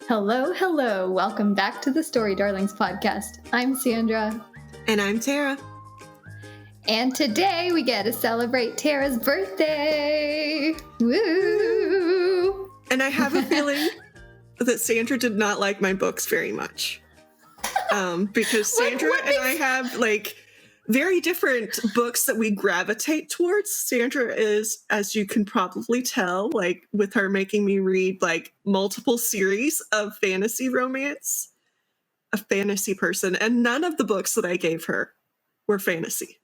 Hello, hello. Welcome back to the Story Darlings podcast. I'm Sandra. And I'm Tera. And today we get to celebrate Tera's birthday. Woo! And I have a feeling that Sandra did not like my books very much. Because Sandra and I have very different books that we gravitate towards. Sandra is, as you can probably tell, with her making me read multiple series of fantasy romance, a fantasy person, and none of the books that I gave her were fantasy.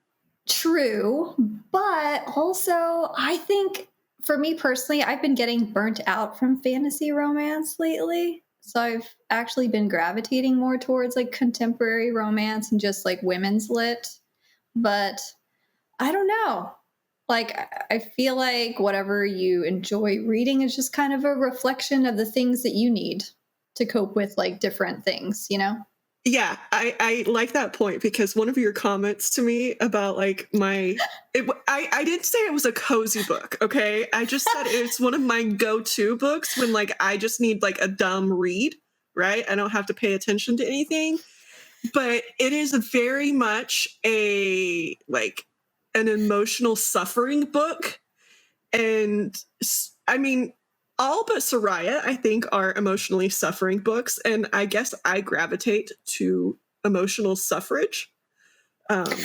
True, but also I think for me personally, I've been getting burnt out from fantasy romance lately. So I've actually been gravitating more towards contemporary romance and just women's lit. But I don't know. I feel like whatever you enjoy reading is just kind of a reflection of the things that you need to cope with different things, you know? Yeah, I like that point because one of your comments to me about I didn't say it was a cozy book, okay? I just said it's one of my go-to books when I just need a dumb read, right? I don't have to pay attention to anything. But it is very much an emotional suffering book. And I mean, all but Sariah, I think, are emotionally suffering books. And I guess I gravitate to emotional suffrage. Because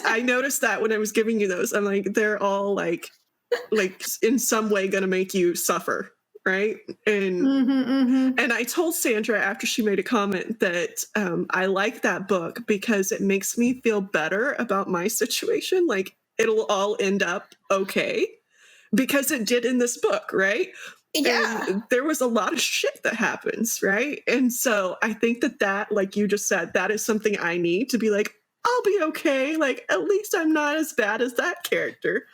I noticed that when I was giving you those, I'm they're all in some way going to make you suffer. Right. And and I told Sandra after she made a comment that I like that book because it makes me feel better about my situation. It'll all end up okay because it did in this book. Right. Yeah. And there was a lot of shit that happens. Right. And so I think that like you just said, that is something I need to be I'll be okay. At least I'm not as bad as that character.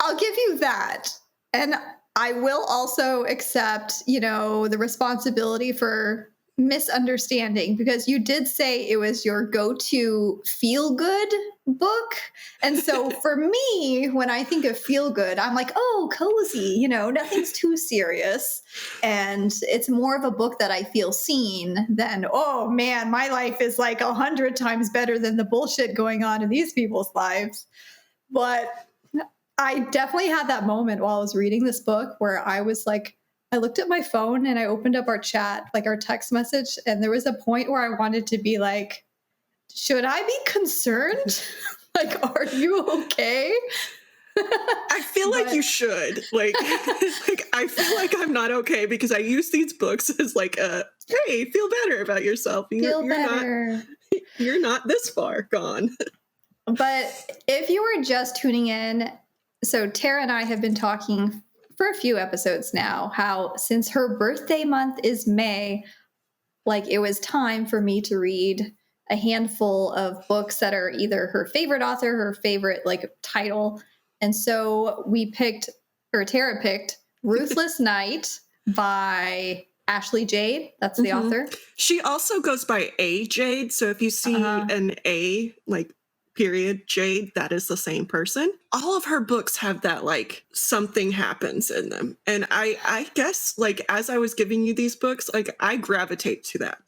I'll give you that. And I will also accept, the responsibility for misunderstanding because you did say it was your go-to feel-good book. And so for me, when I think of feel-good, I'm oh, cozy, nothing's too serious. And it's more of a book that I feel seen than, oh man, my life is 100 times better than the bullshit going on in these people's lives. But I definitely had that moment while I was reading this book where I was I looked at my phone and I opened up our chat, our text message, and there was a point where I wanted to be should I be concerned? Are you okay? I feel you should. I feel I'm not okay because I use these books as hey, feel better about yourself. You're not this far gone. But if you were just tuning in, so Tera and I have been talking for a few episodes now, how since her birthday month is May, it was time for me to read a handful of books that are either her favorite author, her favorite title. And so Tera picked Ruthless Knight by Ashley Jade. That's the author. She also goes by A Jade. So if you see an A, period Jade, that is the same person. All of her books have that something happens in them. And I guess as I was giving you these books, I gravitate to that.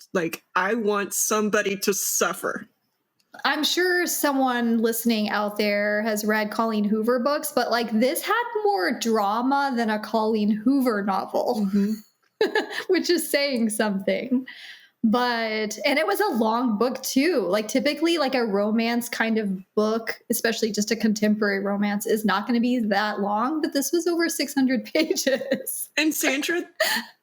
I want somebody to suffer. I'm sure someone listening out there has read Colleen Hoover books, but this had more drama than a Colleen Hoover novel, which is saying something. And it was a long book too. Typically a romance kind of book, especially just a contemporary romance, is not going to be that long, but this was over 600 pages. And Sandra,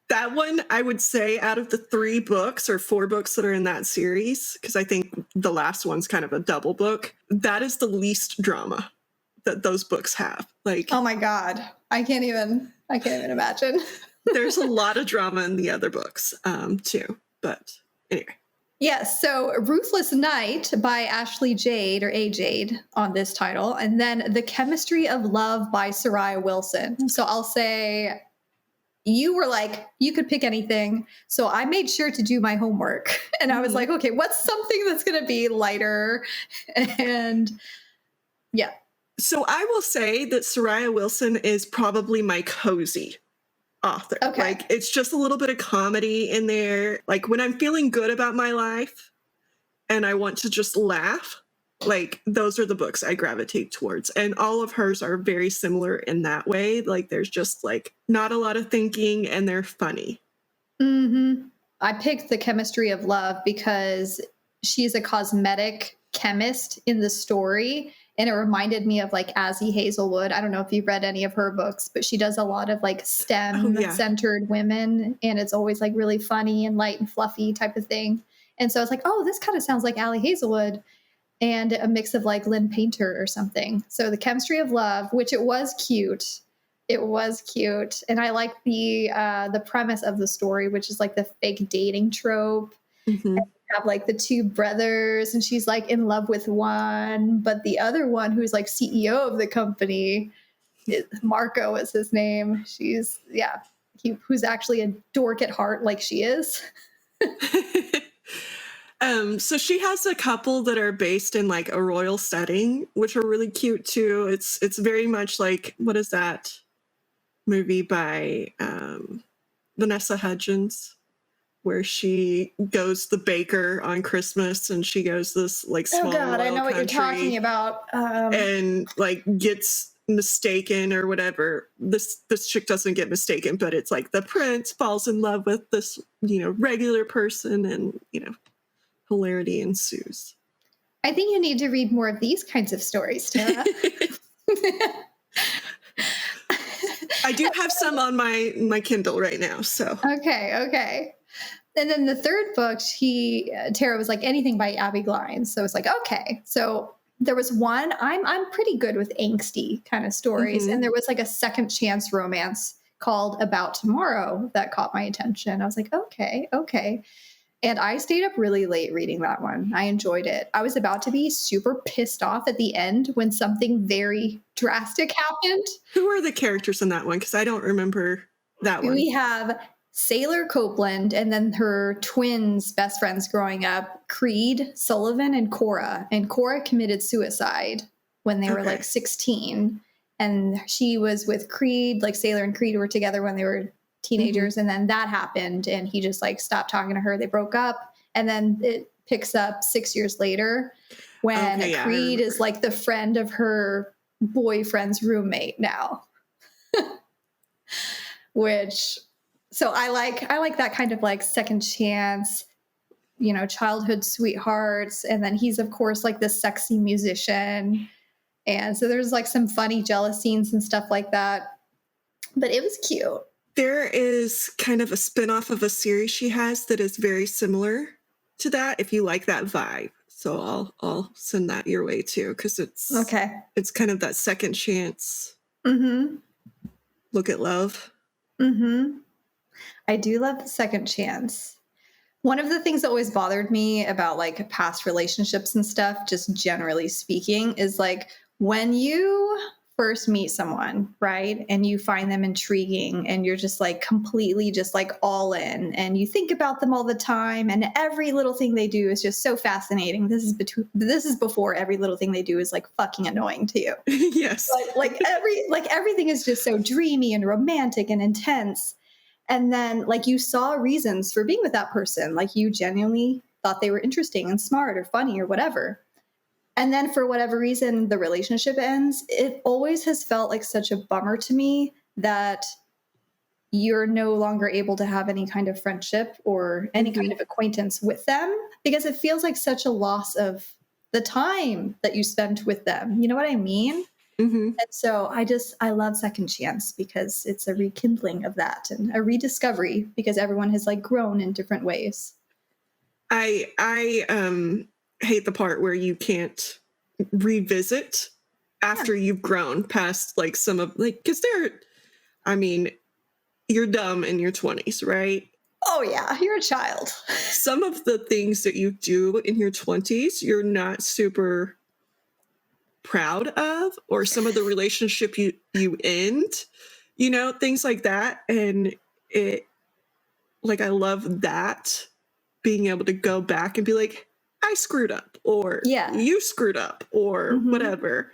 that one, I would say out of the 3 books or 4 books that are in that series, because I think the last one's kind of a double book, that is the least drama that those books have. Oh my God. I can't even imagine. There's a lot of drama in the other books too. But anyway. Yes, so Ruthless Knight by Ashley Jade, or A Jade on this title, and then The Chemistry of Love by Sariah Wilson. So I'll say you were you could pick anything. So I made sure to do my homework. And I was okay, what's something that's going to be lighter? And yeah. So I will say that Sariah Wilson is probably my cozy author. Okay. Like, it's just a little bit of comedy in there. Like, when I'm feeling good about my life and I want to just laugh, like, those are the books I gravitate towards. And all of hers are very similar in that way. Like, there's just like not a lot of thinking and they're funny. Mm-hmm. I picked The Chemistry of Love because she's a cosmetic chemist in the story. And it reminded me of like Azzy Hazelwood. I don't know if you've read any of her books, but she does a lot of like STEM centered women. And it's always like really funny and light and fluffy type of thing. And so I was like, oh, this kind of sounds like Allie Hazelwood and a mix of like Lynn Painter or something. So The Chemistry of Love, which it was cute. It was cute. And I like the premise of the story, which is like the fake dating trope. Mm-hmm. Have like the two brothers and she's like in love with one, but the other one who's like CEO of the company, Marco is his name. Who's actually a dork at heart like she is. So she has a couple that are based in like a royal setting, which are really cute too. It's very much like, what is that movie by Vanessa Hudgens, where she goes the baker on Christmas and she goes this like small I know what you're talking about. And like gets mistaken or whatever. This chick doesn't get mistaken, but it's like the prince falls in love with this, regular person and, hilarity ensues. I think you need to read more of these kinds of stories, Tara. I do have some on my Kindle right now, so. Okay. And then the third book, Tara was like anything by Abbi Glines. So it's like, okay. So there was one, I'm pretty good with angsty kind of stories. Mm-hmm. And there was like a second chance romance called About Tomorrow that caught my attention. I was like, okay. And I stayed up really late reading that one. I enjoyed it. I was about to be super pissed off at the end when something very drastic happened. Who are the characters in that one? Because I don't remember that one. We have Sailor Copeland and then her twins, best friends growing up, Creed, Sullivan, and Cora. And Cora committed suicide when they were like 16. And she was with Creed, like Sailor and Creed were together when they were teenagers. Mm-hmm. And then that happened and he just like stopped talking to her. They broke up. And then it picks up 6 years later when Creed is like the friend of her boyfriend's roommate now. So I like that kind of like second chance, childhood sweethearts. And then he's of course like this sexy musician. And so there's like some funny jealous scenes and stuff like that. But it was cute. There is kind of a spinoff of a series she has that is very similar to that, if you like that vibe. So I'll send that your way too, because it's kind of that second chance. Mm-hmm. Look at love. Mm-hmm. I do love the second chance. One of the things that always bothered me about like past relationships and stuff, just generally speaking, is like when you first meet someone, right? And you find them intriguing and you're just like completely just like all in and you think about them all the time and every little thing they do is just so fascinating. This is before every little thing they do is like fucking annoying to you. Yes. Like everything is just so dreamy and romantic and intense. And then like you saw reasons for being with that person. Like you genuinely thought they were interesting and smart or funny or whatever. And then for whatever reason, the relationship ends. It always has felt like such a bummer to me that you're no longer able to have any kind of friendship or any kind of acquaintance with them because it feels like such a loss of the time that you spent with them. You know what I mean? Mm-hmm. And so I love Second Chance because it's a rekindling of that and a rediscovery because everyone has like grown in different ways. I hate the part where you can't revisit after you've grown past like some of like, because you're dumb in your 20s, right? Oh yeah, you're a child. Some of the things that you do in your 20s, you're not super proud of, or some of the relationship you end, things like that. And it, like, I love that, being able to go back and be like, I screwed up, or you screwed up, or whatever.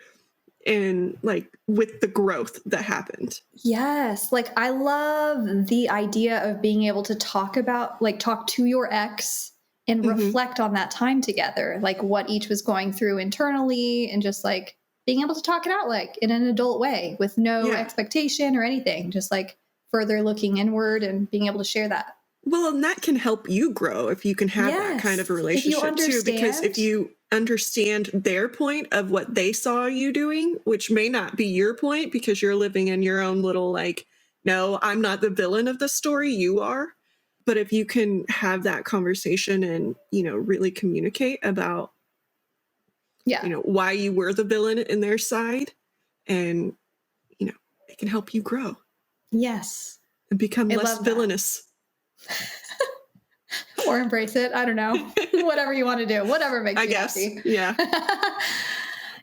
and like with the growth that happened. Yes. Like, I love the idea of being able to talk to your ex and reflect on that time together, like what each was going through internally, and just like being able to talk it out like in an adult way with no expectation or anything, just like further looking inward and being able to share that. Well, and that can help you grow if you can have that kind of a relationship too, because if you understand their point of what they saw you doing, which may not be your point because you're living in your own little like, no, I'm not the villain of the story, you are. But if you can have that conversation and, you know, really communicate about, you know, why you were the villain in their side, and, you know, it can help you grow. Yes. And become less villainous. Or embrace it. I don't know. Whatever you want to do. Whatever makes you happy. Yeah.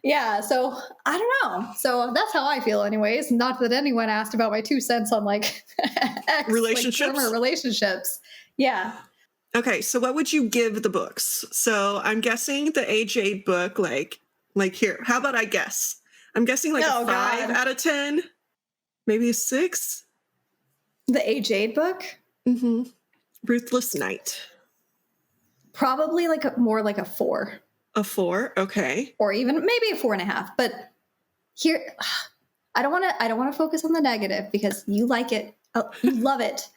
Yeah. So I don't know. So that's how I feel anyways. Not that anyone asked about my 2 cents on like relationships. Like, former relationships. Yeah. Okay. So what would you give the books? So I'm guessing the Jade book, like here, how about I guess? I'm guessing like a 5 out of 10, maybe a 6. The Jade book? Mm-hmm. Ruthless Knight. Probably more like a 4. A 4, okay. Or even maybe a 4.5. But here, I don't want to focus on the negative because you like it, you love it.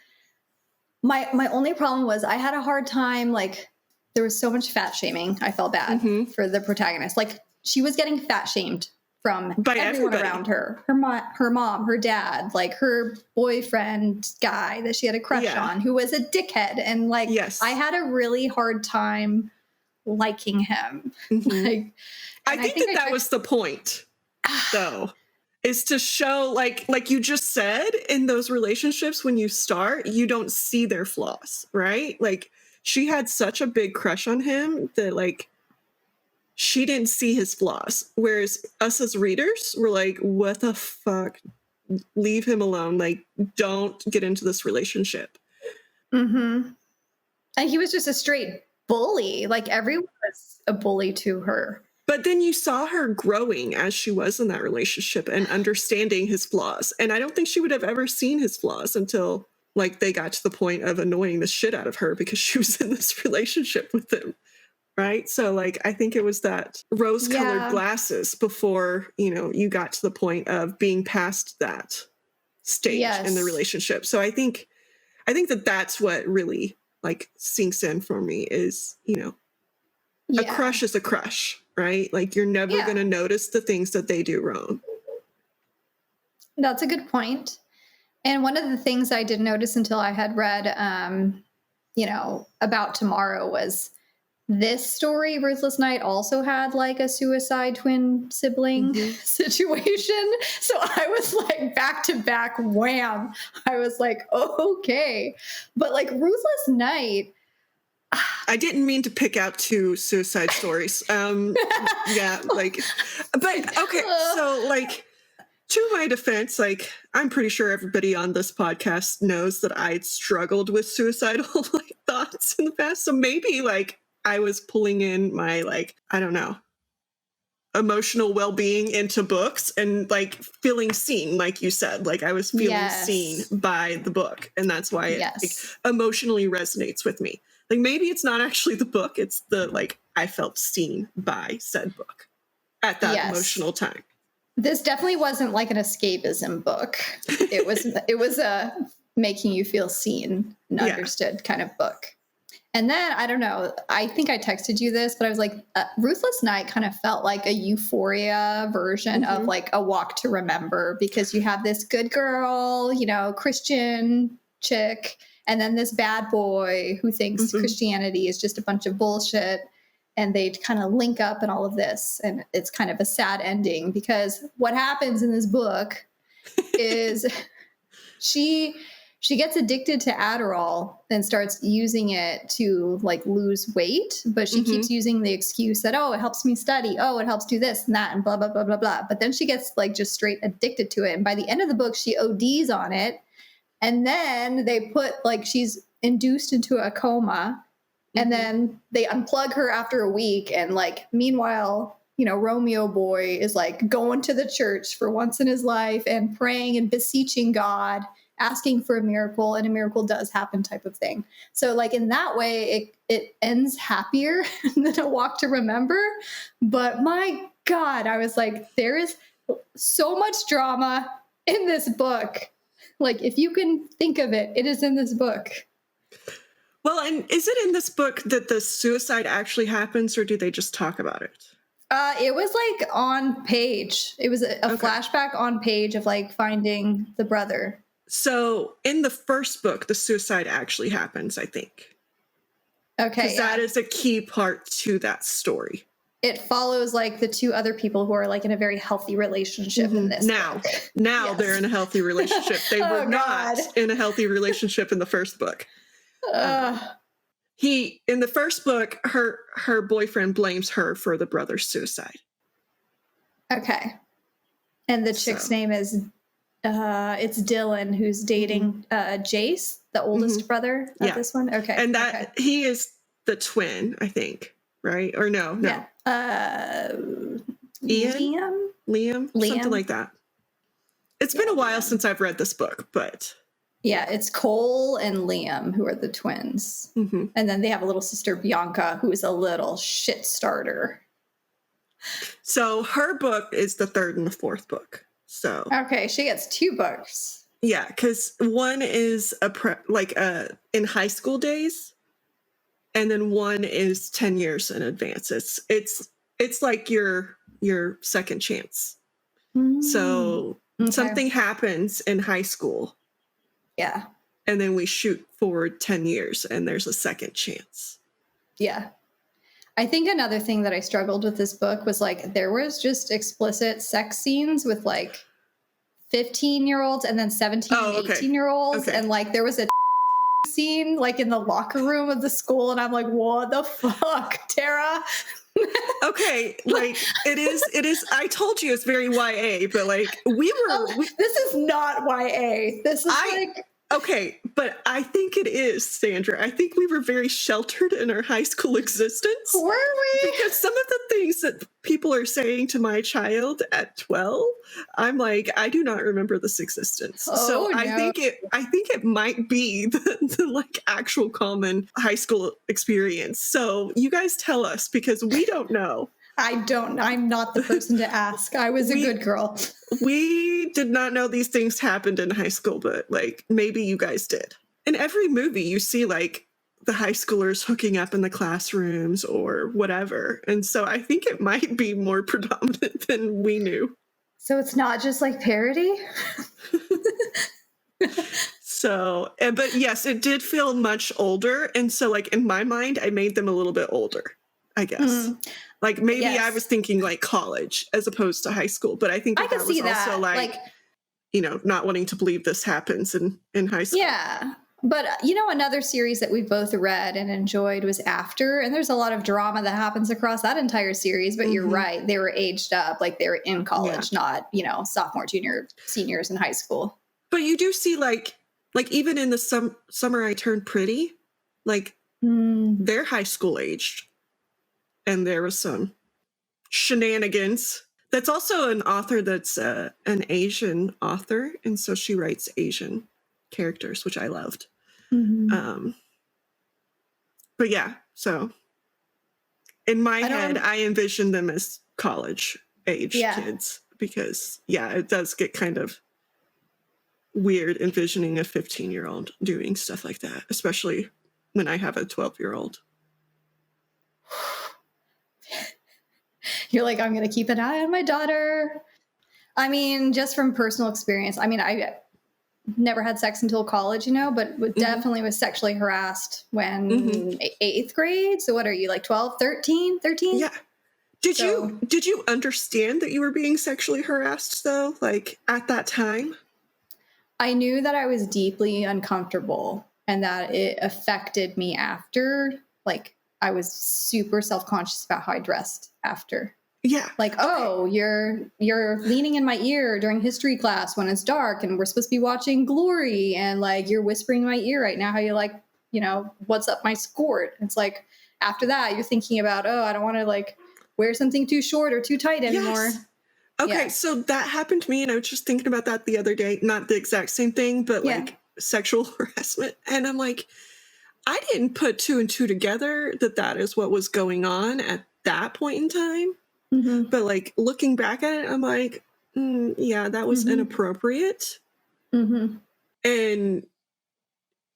My only problem was I had a hard time. Like, there was so much fat shaming. I felt bad for the protagonist. Like, she was getting fat shamed from everyone around her. Her mom, her dad, like her boyfriend guy that she had a crush on, who was a dickhead. And like, I had a really hard time liking him. Like, I think that was the point, though, is to show like you just said, in those relationships, when you start, you don't see their flaws, right? Like, she had such a big crush on him that like she didn't see his flaws. Whereas us as readers were like, what the fuck? Leave him alone. Like, don't get into this relationship. And he was just a straight bully. Like, everyone was a bully to her. But then you saw her growing as she was in that relationship and understanding his flaws. And I don't think she would have ever seen his flaws until like they got to the point of annoying the shit out of her because she was in this relationship with him. Right. So like, I think it was that rose-colored glasses before, you know, you got to the point of being past that stage in the relationship. So I think that that's what really like sinks in for me is, you know, a crush is a crush, right? Like, you're never going to notice the things that they do wrong. That's a good point. And one of the things I didn't notice until I had read, you know, About Tomorrow was this story, Ruthless Knight, also had like a suicide twin sibling situation. So I was like back to back, wham. I was like, oh, okay. But like Ruthless Knight. I didn't mean to pick out 2 suicide stories. Yeah, like, but okay. So like, to my defense, like, I'm pretty sure everybody on this podcast knows that I'd struggled with suicidal like thoughts in the past. So maybe like I was pulling in my, like, I don't know, emotional well-being into books and like feeling seen, like you said, like I was feeling seen by the book. And that's why it like, emotionally resonates with me. Like, maybe it's not actually the book. It's the, like, I felt seen by said book at that emotional time. This definitely wasn't like an escapism book. It was a making you feel seen and understood kind of book. And then, I don't know, I think I texted you this, but I was like, Ruthless Knight kind of felt like a Euphoria version of like A Walk to Remember, because you have this good girl, you know, Christian chick, and then this bad boy who thinks Christianity is just a bunch of bullshit, and they kind of link up and all of this. And it's kind of a sad ending, because what happens in this book is she gets addicted to Adderall and starts using it to like lose weight, but she keeps using the excuse that, oh, it helps me study. Oh, it helps do this and that and blah, blah, blah, blah, blah. But then she gets like just straight addicted to it. And by the end of the book, she ODs on it. And then they put like, she's induced into a coma, and then they unplug her after a week. And like, meanwhile, Romeo boy is like going to the church for once in his life and praying and beseeching God, asking for a miracle, and a miracle does happen type of thing. So like in that way, it ends happier than A Walk to Remember. But my God, I was like, there is so much drama in this book. Like if you can think of it, it is in this book. Well, and is it in this book that the suicide actually happens, or do they just talk about it? It was like on page. It was a flashback on page of like finding the brother. So in the first book, the suicide actually happens, I think. Okay. Because that is a key part to that story. It follows like the two other people who are like in a very healthy relationship in this. Now yes. They're in a healthy relationship. They were not in a healthy relationship in the first book. In the first book, her boyfriend blames her for the brother's suicide. Okay. And the chick's name is it's Dylan, who's dating Jace, the oldest brother of this one. Okay. And that he is the twin, I think, right? Or no. Yeah. Liam, something like that. It's been a while since I've read this book, but yeah, it's Cole and Liam who are the twins. Mm-hmm. And then they have a little sister, Bianca, who is a little shit starter. So her book is the third and the fourth book. So okay, she gets 2 books. Yeah, because one is in high school days, and then one is 10 years in advance. It's like your second chance. So something happens in high school. Yeah. And then we shoot forward 10 years and there's a second chance. Yeah. I think another thing that I struggled with this book was like there was just explicit sex scenes with like 15-year-olds and then 17 and 18-year-olds. Okay. And like there was a scene like in the locker room of the school and I'm like, what the fuck, Tera? Okay, like it is I told you it's very YA, but like this is not YA. This is okay, but I think it is, Sandra. I think we were very sheltered in our high school existence. Were we? Because some of the things that people are saying to my child at 12, I'm like, I do not remember this existence. So no. I think it might be the like actual common high school experience. So you guys tell us because we don't know. I'm not the person to ask. I was a good girl. We did not know these things happened in high school, but like maybe you guys did. In every movie, you see like the high schoolers hooking up in the classrooms or whatever. And so I think it might be more predominant than we knew. So it's not just like parody? So, but yes, it did feel much older. And so like in my mind, I made them a little bit older, I guess. Like maybe I was thinking like college as opposed to high school, but I think that was also like, not wanting to believe this happens in high school. Yeah. But another series that we both read and enjoyed was After, and there's a lot of drama that happens across that entire series, but you're right. They were aged up, like they were in college, not, sophomore, junior, seniors in high school. But you do see like even in the Summer I Turned Pretty, like they're high school aged. And there was some shenanigans. That's also an author that's an Asian author. And so she writes Asian characters, which I loved. But yeah, so in my head, I envision them as college age kids because, it does get kind of weird envisioning a 15-year-old doing stuff like that, especially when I have a 12-year-old. You're like, I'm going to keep an eye on my daughter. I mean, just from personal experience, I never had sex until college, but definitely was sexually harassed when 8th grade. So what are you, like 12, 13? Yeah. Did you understand that you were being sexually harassed though? Like at that time? I knew that I was deeply uncomfortable and that it affected me after. Like I was super self-conscious about how I dressed after. Yeah. Like, you're leaning in my ear during history class when it's dark and we're supposed to be watching Glory, and like you're whispering in my ear right now how you like, what's up my skirt. It's like after that you're thinking about, I don't want to like wear something too short or too tight anymore. Yes. Okay, Yeah. so that happened to me, and I was just thinking about that the other day. Not the exact same thing, but Yeah. like sexual harassment. And I'm like, I didn't put two and two together that is what was going on at that point in time. Mm-hmm. But like looking back at it, I'm like, yeah, that was inappropriate. Mm-hmm. And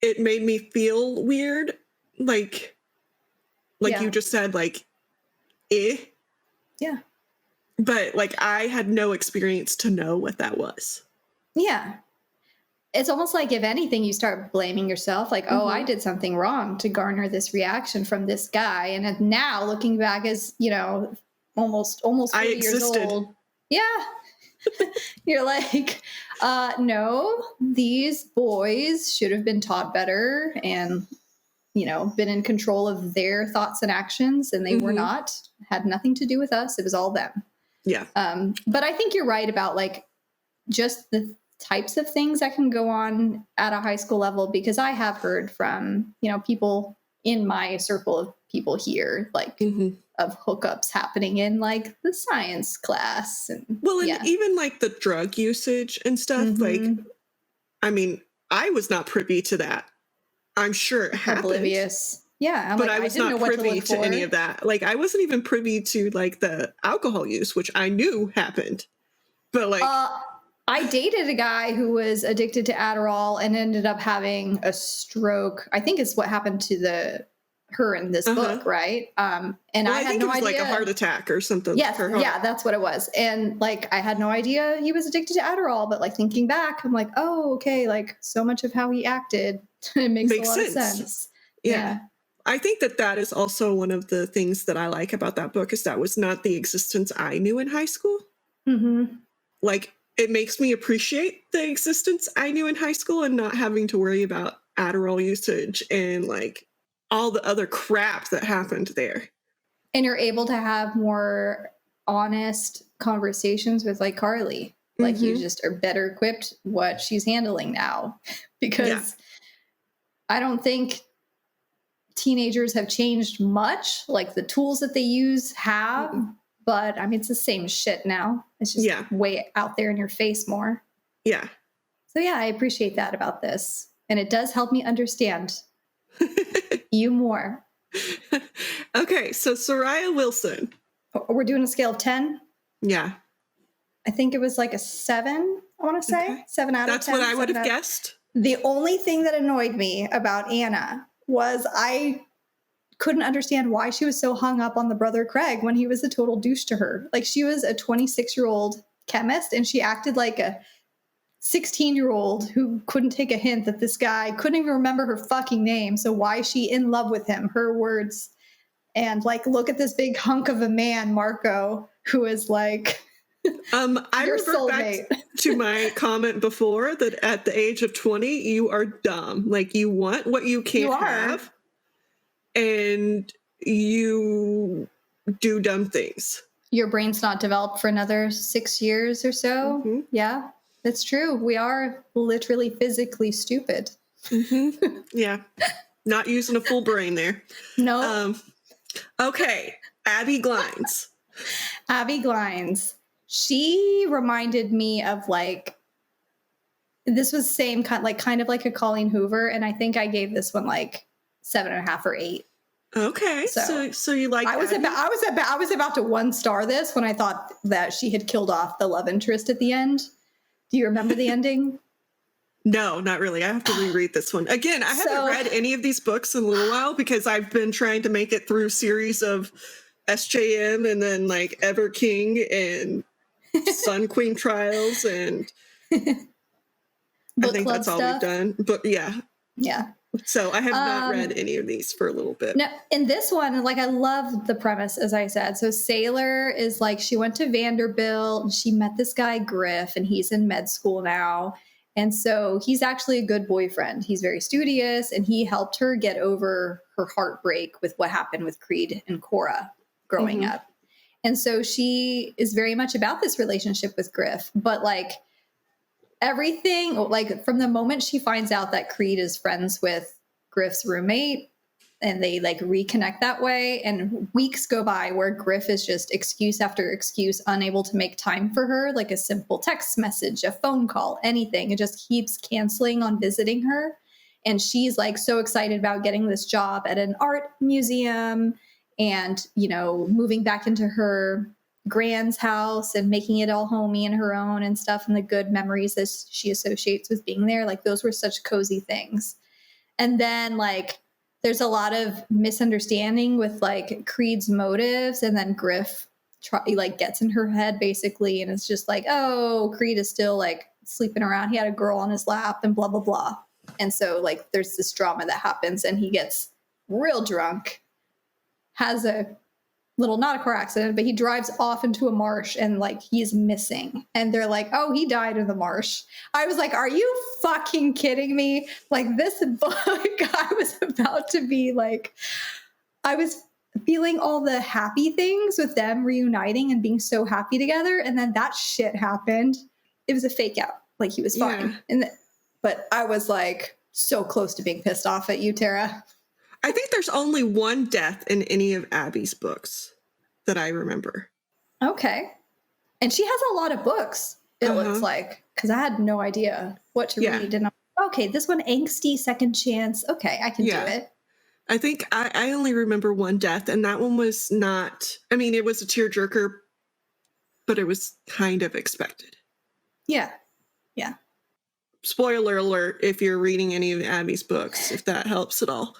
it made me feel weird. Like you just said, like, eh. Yeah. But like I had no experience to know what that was. Yeah. It's almost like, if anything, you start blaming yourself, like, oh, I did something wrong to garner this reaction from this guy. And now looking back as, almost 40 years old. Yeah. You're like, no, these boys should have been taught better and, been in control of their thoughts and actions. And they were not, had nothing to do with us. It was all them. Yeah. But I think you're right about like just the types of things that can go on at a high school level, because I have heard from, people in my circle of people here, like of hookups happening in like the science class. And even like the drug usage and stuff, like, I mean, I was not privy to that. I'm sure it happened. Oblivious. Yeah. But I was not privy to any of that. Like, I wasn't even privy to like the alcohol use, which I knew happened. But like, I dated a guy who was addicted to Adderall and ended up having a stroke. I think it's what happened to her in this book, right? And I had no idea. It was like a heart attack or something. Yes, yeah, that's what it was. And like, I had no idea he was addicted to Adderall, but like thinking back, I'm like, oh, okay, like so much of how he acted, it makes a lot of sense. Yeah. I think that is also one of the things that I like about that book, is that was not the existence I knew in high school. Like, it makes me appreciate the existence I knew in high school and not having to worry about Adderall usage and like all the other crap that happened there. And you're able to have more honest conversations with like Carly. Like you just are better equipped what she's handling now, because I don't think teenagers have changed much. Like the tools that they use have, but I mean, it's the same shit now. It's just way out there in your face more. Yeah. So yeah, I appreciate that about this. And it does help me understand you more. Okay, so Sariah Wilson. We're doing a scale of 10? Yeah. I think it was like a 7, I want to say. Okay. 7 out of 10. That's what I would have guessed. The only thing that annoyed me about Anna was I couldn't understand why she was so hung up on the brother Craig when he was a total douche to her. Like, she was a 26-year-old chemist, and she acted like a 16-year-old who couldn't take a hint that this guy couldn't even remember her fucking name. So why is she in love with him? Her words. And like, look at this big hunk of a man, Marco, who is like I revert back to my comment before that at the age of 20, you are dumb. Like, you want what you can't have, and you do dumb things. Your brain's not developed for another 6 years or so. Yeah. That's true. We are literally physically stupid. Yeah. Not using a full brain there. No. Okay. Abbi Glines. Abbi Glines. She reminded me of like, this was same kind of like a Colleen Hoover. And I think I gave this one like 7.5 or 8. Okay. So you like I was about to 1 star this when I thought that she had killed off the love interest at the end. Do you remember the ending? No, not really. I have to reread this one. Again, I haven't read any of these books in a little while because I've been trying to make it through series of SJM and then like Ever King and Sun Queen Trials, and I think that's all we've done. But yeah. So I have not read any of these for a little bit. No, in this one, like, I love the premise, as I said. So Sailor is like, she went to Vanderbilt and she met this guy Griff, and he's in med school now. And so he's actually a good boyfriend. He's very studious, and he helped her get over her heartbreak with what happened with Creed and Cora growing up. And so she is very much about this relationship with Griff, but like, everything, like from the moment she finds out that Creed is friends with Griff's roommate, and they like reconnect that way. And weeks go by where Griff is just excuse after excuse, unable to make time for her, like a simple text message, a phone call, anything. It just keeps canceling on visiting her. And she's like so excited about getting this job at an art museum and, you know, moving back into her grand's house and making it all homey and her own and stuff, and the good memories that she associates with being there. Like those were such cozy things. And then like there's a lot of misunderstanding with like Creed's motives, and then Griff like gets in her head basically, and it's just like, oh, Creed is still like sleeping around. He had a girl on his lap and blah blah blah. And so like there's this drama that happens, and he gets real drunk, has a little, not a car accident, but he drives off into a marsh and like he's missing. And they're like, oh, he died in the marsh. I was like, are you fucking kidding me? Like this book, I was about to be like, I was feeling all the happy things with them reuniting and being so happy together. And then that shit happened. It was a fake out. Like he was fine. Yeah. But I was like so close to being pissed off at you, Tera. I think there's only one death in any of Abbi's books that I remember. Okay. And she has a lot of books, it looks like, because I had no idea what to read. And I'm like, okay, this one, angsty second chance. Okay, I can do it. I think I only remember one death, and that one was not, I mean, it was a tearjerker, but it was kind of expected. Yeah. Yeah. Spoiler alert if you're reading any of Abbi's books, if that helps at all.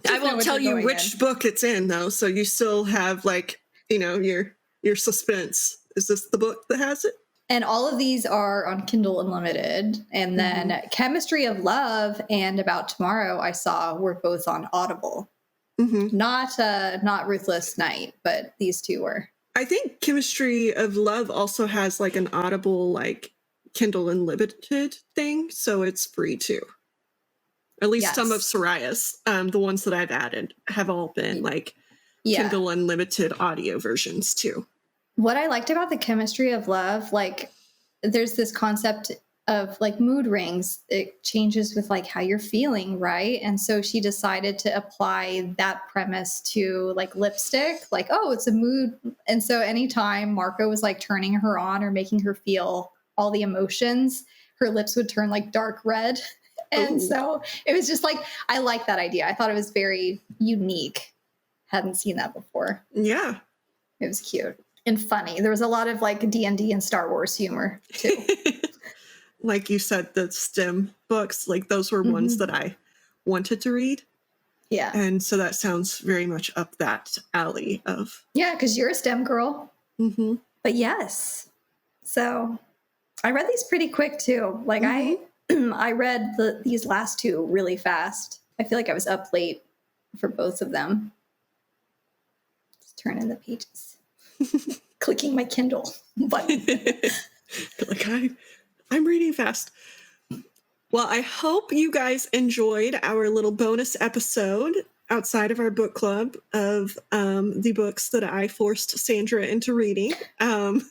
I won't tell you which book it's in, though, so you still have, like, you know, your suspense. Is this the book that has it? And all of these are on Kindle Unlimited. And then Chemistry of Love and About Tomorrow I saw were both on Audible. Not Ruthless Knight, but these two were. I think Chemistry of Love also has, like, an Audible, like, Kindle Unlimited thing, so it's free, too. At least some of Sariah's, the ones that I've added, have all been like Kindle Unlimited audio versions too. What I liked about the Chemistry of Love, like there's this concept of like mood rings. It changes with like how you're feeling, right? And so she decided to apply that premise to like lipstick, like, oh, it's a mood. And so anytime Marco was like turning her on or making her feel all the emotions, her lips would turn like dark red. And so it was just like, I like that idea. I thought it was very unique. Hadn't seen that before. Yeah. It was cute and funny. There was a lot of like D&D and Star Wars humor too. Like you said, the STEM books, like those were ones that I wanted to read. Yeah. And so that sounds very much up that alley of. Yeah, because you're a STEM girl. But yes. So I read these pretty quick too. Like I read these last two really fast. I feel like I was up late for both of them. Just turning the pages. Clicking my Kindle button. Like I'm reading fast. Well, I hope you guys enjoyed our little bonus episode outside of our book club of the books that I forced Sandra into reading. And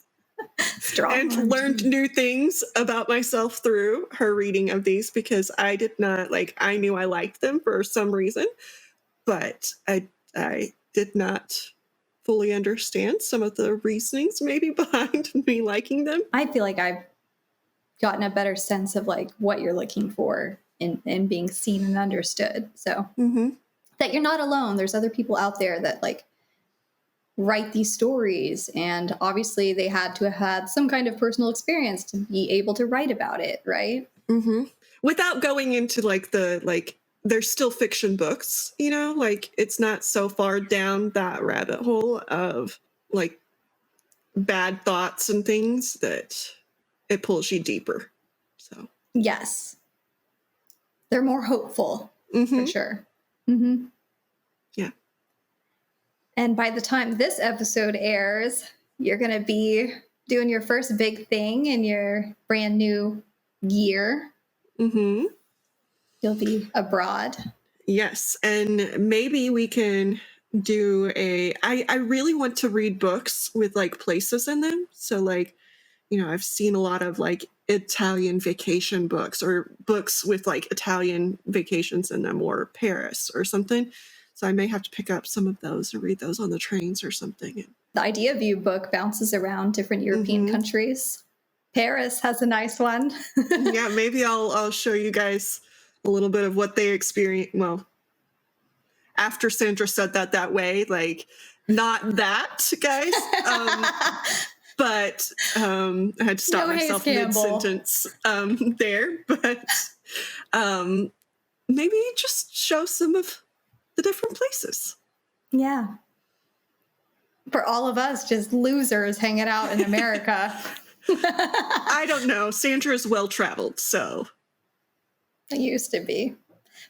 learned new things about myself through her reading of these, because I did not I knew I liked them for some reason, but I did not fully understand some of the reasonings maybe behind me liking them. I feel like I've gotten a better sense of like what you're looking for in being seen and understood. So that you're not alone. There's other people out there that like write these stories, and obviously they had to have had some kind of personal experience to be able to write about it, right? Without going into they're still fiction books, you know, like it's not so far down that rabbit hole of like bad thoughts and things that it pulls you deeper. So yes, they're more hopeful for sure. Yeah. And by the time this episode airs, you're going to be doing your first big thing in your brand new year. You'll be abroad. Yes. And maybe we can do I really want to read books with like places in them. So like I've seen a lot of like Italian vacation books or books with like Italian vacations in them, or Paris or something. So I may have to pick up some of those and read those on the trains or something. The Idea View book bounces around different European countries. Paris has a nice one. Yeah, maybe I'll show you guys a little bit of what they experience. Well, after Sandra said that way, like, not that, guys. But I had to stop myself mid-sentence there. But maybe just show some of the different places. Yeah. For all of us, just losers hanging out in America. I don't know. Sandra is well-traveled, so. I used to be.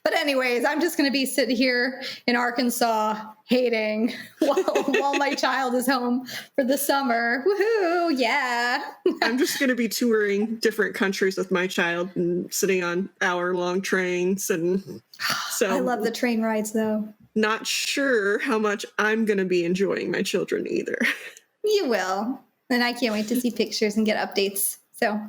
But anyways, I'm just going to be sitting here in Arkansas hating while my child is home for the summer. Woohoo! Yeah. I'm just going to be touring different countries with my child and sitting on hour-long trains. And so I love the train rides, though. Not sure how much I'm going to be enjoying my children either. You will. And I can't wait to see pictures and get updates. So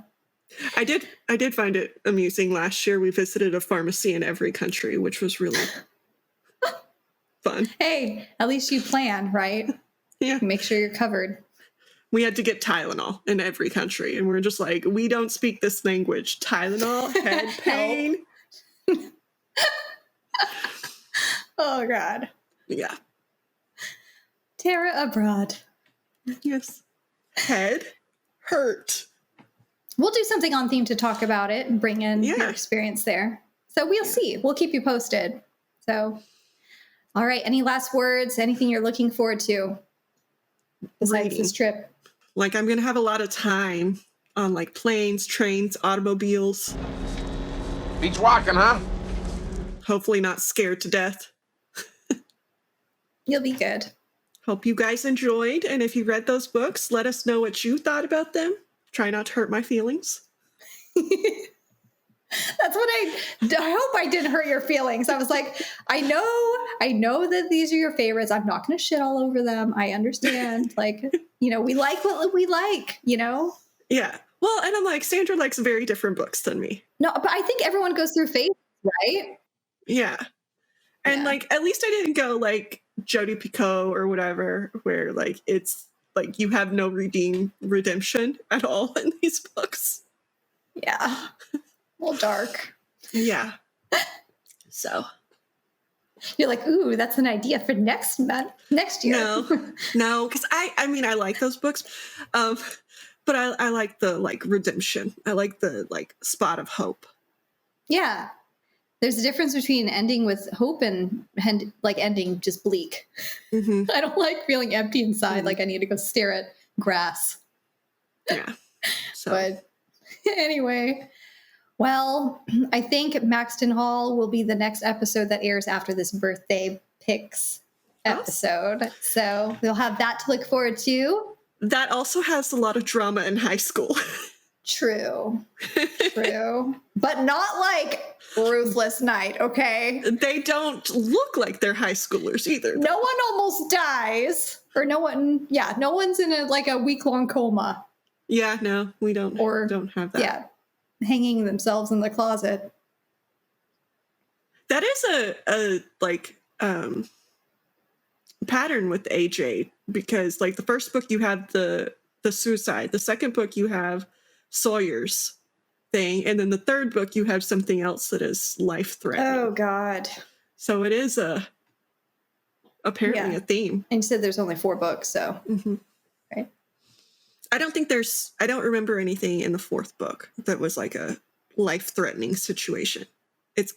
I did find it amusing. Last year we visited a pharmacy in every country, which was really fun. Hey, at least you plan, right? Yeah. Make sure you're covered. We had to get Tylenol in every country, and we're just like, we don't speak this language. Tylenol, head pain. Oh, God. Yeah. Tera abroad. Yes. Head hurt. We'll do something on theme to talk about it and bring in your experience there. So we'll see. We'll keep you posted. So, all right. Any last words? Anything you're looking forward to besides this trip? Like, I'm going to have a lot of time on like planes, trains, automobiles. Beats rocking, huh? Hopefully not scared to death. You'll be good. Hope you guys enjoyed. And if you read those books, let us know what you thought about them. Try not to hurt my feelings. That's what I hope I didn't hurt your feelings. I was like, I know that these are your favorites. I'm not going to shit all over them. I understand. Like, we like what we like, Yeah. Well, and I'm like, Sandra likes very different books than me. No, but I think everyone goes through phases, right? Yeah. And like, at least I didn't go like Jodi Picoult or whatever, where like, it's like you have no redemption at all in these books. Yeah. A little dark. Yeah. So. You're like, ooh, that's an idea for next year. No, because I mean, I like those books. But I like the like redemption. I like the like spot of hope. Yeah. There's a difference between ending with hope and like ending just bleak. Mm-hmm. I don't like feeling empty inside. Mm-hmm. Like I need to go stare at grass. Yeah. So. But anyway, well, I think Maxton Hall will be the next episode that airs after this birthday picks episode. Awesome. So we'll have that to look forward to. That also has a lot of drama in high school. True. But not like Ruthless Knight, okay? They don't look like they're high schoolers either. No one almost dies. Or no one's in a week-long coma. Yeah, no, we don't have that. Yeah, hanging themselves in the closet. That is a pattern with AJ, because like the first book you have the suicide, the second book you have Sawyer's thing, and then the third book you have something else that is life-threatening. Oh God. So it is apparently a theme. And you said there's only 4 books, so right. I don't remember anything in the 4th book that was like a life-threatening situation. It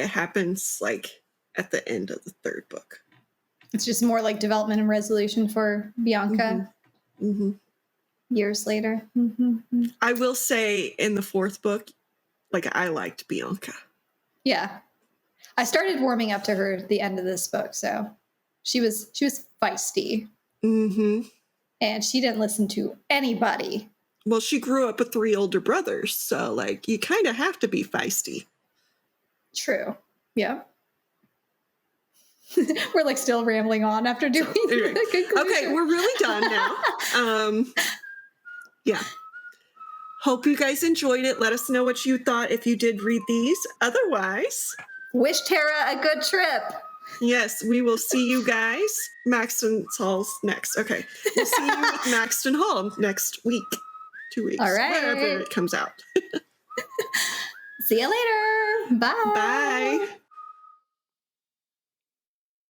happens like at the end of the 3rd book. It's just more like development and resolution for Bianca. Mm-hmm. Years later. Mm-hmm. I will say in the 4th book, like I liked Bianca. Yeah. I started warming up to her at the end of this book, so she was feisty. Mm-hmm. And she didn't listen to anybody. Well, she grew up with 3 older brothers, so like you kind of have to be feisty. True. Yeah. We're like still rambling on after doing the conclusion. Okay, we're really done now. Yeah. Hope you guys enjoyed it. Let us know what you thought if you did read these. Otherwise, wish Tara a good trip. Yes, we will see you guys. Maxton Hall's next. Okay. We'll see you with Maxton Hall next week. 2 weeks. All right. Wherever it comes out. See you later. Bye. Bye.